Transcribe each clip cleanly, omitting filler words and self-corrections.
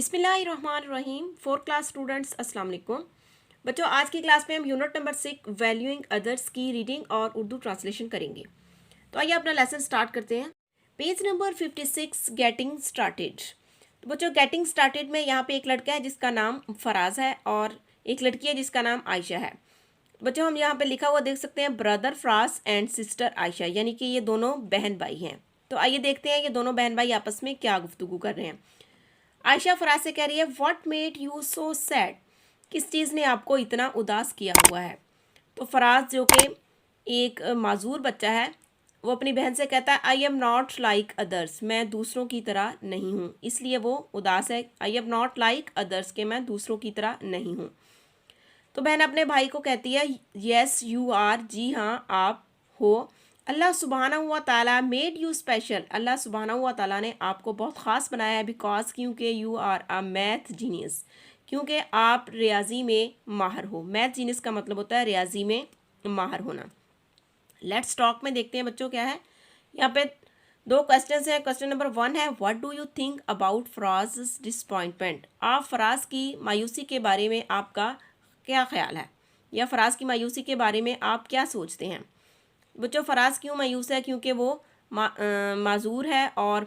बिस्मिल्लाहिर्रहमानिर्रहीम। 4 class students अस्सलाम वालेकुम। बच्चों, आज की क्लास में हम यूनिट नंबर 6 वैल्यूइंग अदर्स की रीडिंग और उर्दू ट्रांसलेशन करेंगे। तो आइए अपना लेसन स्टार्ट करते हैं। Page number 56 getting started. तो बच्चों, गेटिंग स्टार्टेड में यहाँ पे एक लड़का है जिसका नाम फराज है और एक लड़की है जिसका नाम आयशा है। बच्चों, हम यहाँ पे लिखा हुआ देख सकते हैं brother Faraz and sister Ayesha, यानी कि ये दोनों बहन भाई हैं। तो आइए देखते हैं ये दोनों बहन भाई आपस में क्या गुफ्तगू कर रहे हैं। आयशा फराज से कह रही है what made you so sad, किस चीज़ ने आपको इतना उदास किया हुआ है। तो फराज जो कि एक माजूर बच्चा है वो अपनी बहन से कहता है I am not like others, मैं दूसरों की तरह नहीं हूँ, इसलिए वो उदास है। I am not like others के मैं दूसरों की तरह नहीं हूँ। तो बहन अपने भाई को कहती है येस यू आर, जी हाँ आप हो। अल्लाह सुबहानहू व तआला मेड यू स्पेशल, अल्लाह सुबहानहू व तआला ने आपको बहुत ख़ास बनाया है। बिकॉज क्योंकि you are a math genius, क्योंकि आप रियाजी में माहिर हो। मैथ जीनियस का मतलब होता है रियाजी में माहिर होना। लेट्स टॉक में देखते हैं बच्चों क्या है। यहाँ पे 2 क्वेश्चन हैं। क्वेश्चन नंबर 1 है what do you think about Faraz disappointment, आप फराज की मायूसी के बारे में आपका क्या ख्याल है, या फराज की मायूसी के बारे में आप क्या सोचते हैं। बच्चों, फराज क्यों मायूस है? क्योंकि वो माजूर है और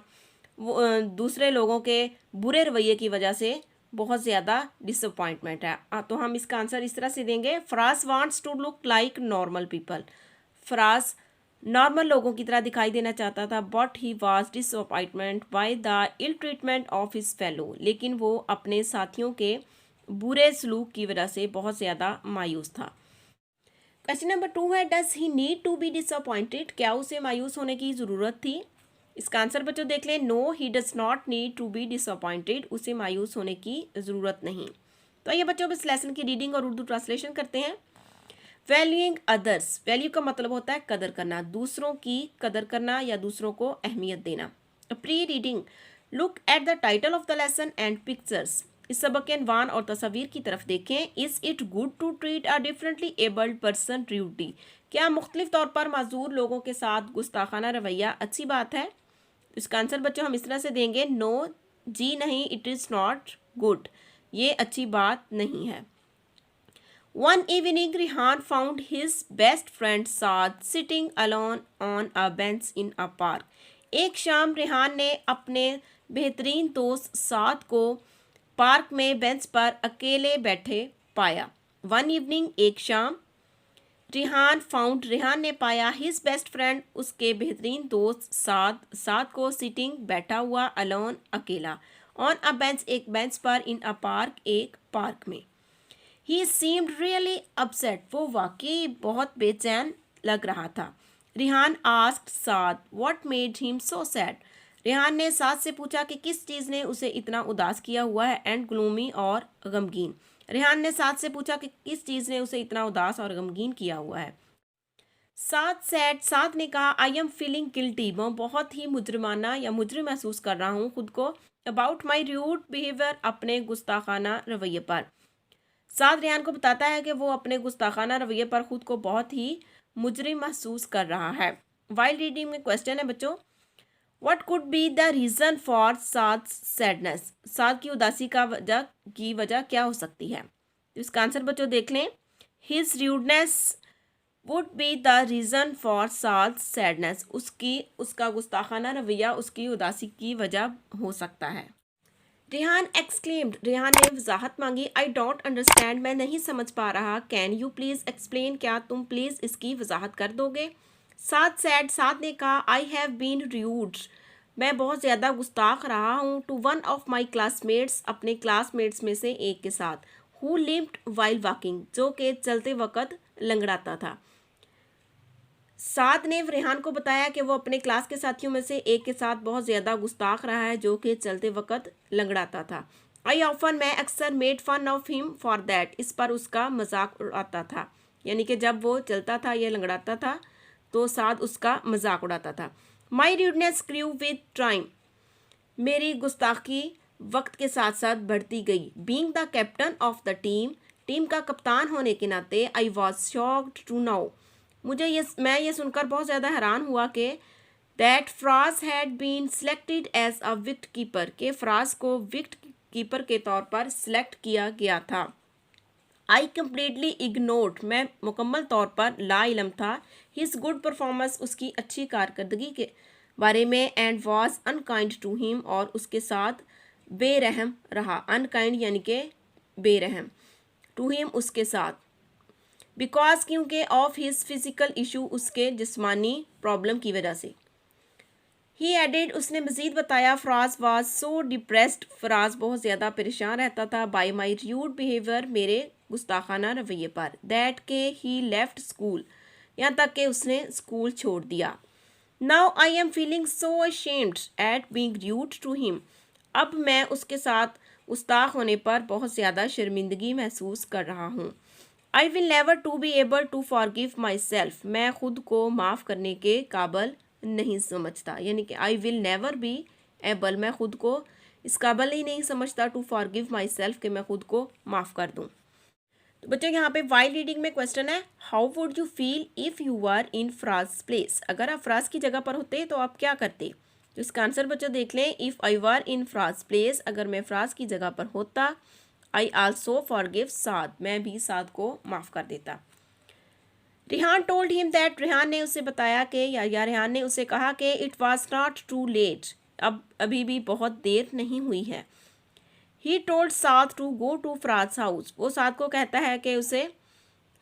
वो दूसरे लोगों के बुरे रवैये की वजह से बहुत ज़्यादा डिसअपॉइंटमेंट है। तो हम इसका आंसर इस तरह से देंगे Faraz wants to look like normal people, Faraz normal लोगों की तरह दिखाई देना चाहता था। But he was disappointment by the ill treatment of his fellow, लेकिन वो अपने साथियों के बुरे सलूक की वजह से बहुत ज़्यादा मायूस था। क्वेश्चन नंबर 2 है does he need to be disappointed, क्या उसे मायूस होने की ज़रूरत थी। इसका आंसर बच्चों देख लें, no he does not need to be disappointed, उसे मायूस होने की ज़रूरत नहीं। तो आइए बच्चों इस लेसन की रीडिंग और उर्दू ट्रांसलेशन करते हैं। वैल्यूइंग अदर्स, वैल्यू का मतलब होता है कदर करना, दूसरों की कदर करना या दूसरों को अहमियत देना। Pre reading, look at the title of the lesson and pictures, इस सबक के अनवान और तस्वीर की तरफ देखें। Is it good to treat a differently abled person duty, क्या मुख्तलिफ तौर पर माजूर लोगों के साथ गुस्ताखाना रवैया अच्छी बात है। इसका आंसर बच्चों हम इस तरह से देंगे, नो जी नहीं, इट इज़ नॉट गुड, ये अच्छी बात नहीं है। One evening, Rihan found his best friend Saad sitting alone on a bench in a park. एक शाम रिहान ने अपने बेहतरीन दोस्त साद को पार्क में बेंच पर अकेले बैठे पाया। वन इवनिंग, एक शाम, रिहान ने पाया हिज बेस्ट फ्रेंड, उसके बेहतरीन दोस्त साद को सिटिंग बैठा हुआ, अलोन अकेला, ऑन अ बेंच एक बेंच पर, इन अ पार्क एक पार्क में। ही सीम्ड रियली अपसेट, वो वाकई बहुत बेचैन लग रहा था। Rihan asked Saad what made him so sad, Rihan ने साद से पूछा कि किस चीज़ ने उसे इतना उदास किया हुआ है। एंड ग्लूमी और गमगीन, रिहान ने साद से पूछा कि किस चीज़ ने उसे इतना उदास और गमगीन किया हुआ है। साद ने कहा आई एम फीलिंग गिल्टी, मैं बहुत ही मुजरिमाना या मुजरिम महसूस कर रहा हूँ खुद को। अबाउट माई रूड बिहेवियर, अपने गुस्ताखाना रवैये पर। साद रिहान को बताता है कि वो अपने गुस्ताखाना रवैये पर खुद को बहुत ही मुजरिम महसूस कर रहा है। वाइल रीडिंग में क्वेश्चन है बच्चों, what could be the reason for Saad sadness, Saad की उदासी की वजह क्या हो सकती है। तो इसका आंसर बच्चों देख लें, his rudeness would be the reason for Saad sadness, उसका गुस्ताखाना रवैया उसकी उदासी की वजह हो सकता है। रिहान एक्सक्लेम्ड, रिहान ने वजाहत मांगी। आई डोंट अंडरस्टैंड, मैं नहीं समझ पा रहा। कैन यू प्लीज़ एक्सप्लेन, क्या तुम प्लीज़ इसकी वजाहत कर दोगे। साद ने कहा आई हैव बीन र्यूड, मैं बहुत ज़्यादा गुस्ताख रहा हूँ। To one of my classmates, अपने क्लासमेट्स में से एक के साथ। हु लिम्प्ड वाइल वॉकिंग, जो कि चलते वक्त लंगड़ाता था। साद ने रिहान को बताया कि वो अपने क्लास के साथियों में से एक के साथ बहुत ज़्यादा गुस्ताख रहा है जो कि चलते वक्त लंगड़ाता था। मैं अक्सर made fun of him for that, इस पर उसका मजाक उड़ाता था, यानी कि जब वो चलता था या लंगड़ाता था तो साद उसका मजाक उड़ाता था। My rudeness grew with time, मेरी गुस्ताखी वक्त के साथ साथ बढ़ती गई। Being the captain of the team का कप्तान होने के नाते, I was shocked to know, मैं ये सुनकर बहुत ज़्यादा हैरान हुआ कि that Faraz had been selected as a wicket keeper, के फराज को विकेट कीपर के तौर पर सिलेक्ट किया गया था। आई कम्प्लीटली इग्नोर्ड, मैं मुकम्मल तौर पर लाइलम था। हिज गुड परफॉर्मेंस, उसकी अच्छी कारकर्दगी के बारे में। And was unkind to him, और उसके साथ बेरहम रहा। अनकाइंड यानी कि बेरहम, टू हिम उसके साथ। बिकॉज क्योंकि ऑफ हिज फिजिकल इशू, उसके जिस्मानी प्रॉब्लम की वजह से। ही एडेड, उसने मज़ीद बताया, Faraz was so depressed, Faraz बहुत ज़्यादा परेशान रहता था। बाय माई र्यूड बिहेवियर, मेरे गुस्ताखाना रवैये पर। दैट के ही लेफ्ट स्कूल, यहाँ तक कि उसने स्कूल छोड़ दिया। Now I am feeling so ashamed at being rude to him, अब मैं उसके साथ गुस्ताख होने पर बहुत ज़्यादा शर्मिंदगी महसूस कर रहा हूँ। I will never to be able to forgive my self, मैं खुद को माफ़ करने के काबिल नहीं समझता। यानी कि आई विल नेवर बी एबल, मैं खुद को इस काबिल ही नहीं समझता टू फॉरगिव माई सेल्फ, कि मैं खुद को माफ़ कर दूँ। तो बच्चों यहाँ पे वाइल रीडिंग में क्वेश्चन है, how would you feel if you are in Faraz place, अगर आप फराज की जगह पर होते तो आप क्या करते। तो इसका आंसर बच्चों देख लें, if I were in Faraz place, अगर मैं फराज की जगह पर होता। आई आल्सो फॉरगिव साद, मैं भी साद को माफ़ कर देता। Rihan told him that, Rehan ने उसे बताया कि या रेहान ने उसे कहा कि it was not too late, अब अभी भी बहुत देर नहीं हुई है। He told Saad to go to Faraz house, वो साद को कहता है कि उसे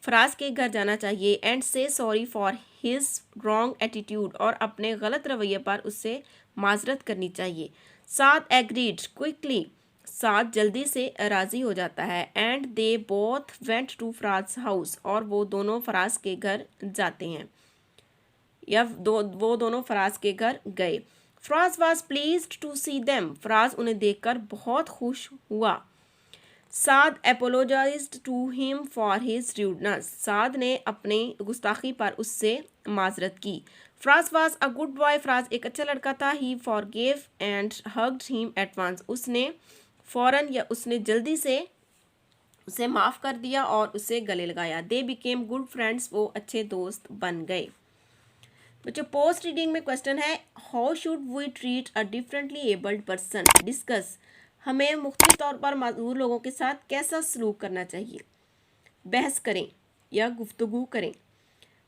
फराज के घर जाना चाहिए। एंड से sorry for his wrong attitude, और अपने गलत रवैये पर उससे माजरत करनी चाहिए। साद एग्रीड क्विकली, साद जल्दी से राज़ी हो जाता है। And they both went to Faraz house, और वो दोनों फराज के घर जाते हैं, या वो दोनों फराज के घर गए। Faraz was pleased to see them, Faraz उन्हें देखकर बहुत खुश हुआ। Saad apologised to him for his rudeness, Saad ने अपनी गुस्ताखी पर उससे माजरत की। Faraz was a good boy, Faraz एक अच्छा लड़का था। He forgave and hugged him at once, उसने फ़ौरन या उसने जल्दी से उसे माफ़ कर दिया और उसे गले लगाया। दे बिकेम गुड फ्रेंड्स, वो अच्छे दोस्त बन गए। बच्चों पोस्ट रीडिंग में क्वेश्चन है, how should we treat a differently abled person, discuss, हमें मुख्तलिफ तौर पर माजूर लोगों के साथ कैसा सलूक करना चाहिए, बहस करें या गुफ्तगू करें।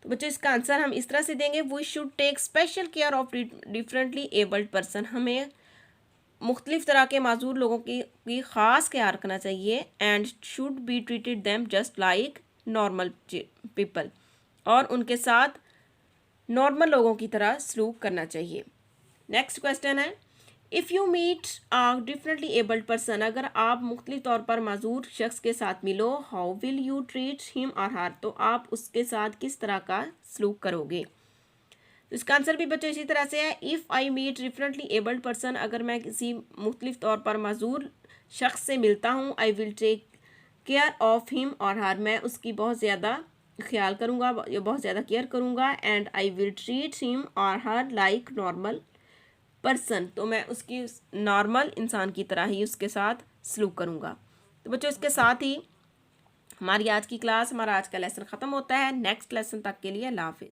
तो बच्चों इसका आंसर हम इस तरह से देंगे, we should take special care of differently abled person, हमें मुख्तलिफ तरह के माजूर लोगों की ख़ास ख्याल रखना चाहिए। And should be treated them just like normal people, और उनके साथ नॉर्मल लोगों की तरह सलूक करना चाहिए। नेक्स्ट क्वेश्चन है, if you meet a differently abled person, अगर आप मुख्तलिफ तौर पर माजूर शख्स के साथ मिलो, how will you treat him और हर, तो आप उसके साथ किस तरह का सलूक करोगे। तो इसका आंसर भी बच्चों इसी तरह से है, if I meet differently abled person, अगर मैं किसी मुख्तलिफ तौर पर माजूर शख्स से मिलता हूँ, I will take care of him और हर, मैं उसकी बहुत ज़्यादा ख्याल करूँगा, बहुत ज़्यादा केयर करूँगा। And I will treat him और हर लाइक नॉर्मल पर्सन, तो मैं उसकी नॉर्मल इंसान की तरह ही उसके साथ सलूक करूँगा। तो बच्चों इसके साथ ही हमारी आज की क्लास, हमारा आज का लेसन ख़त्म होता है। नेक्स्ट लेसन तक के लिए अल्लाह हाफ़िज़।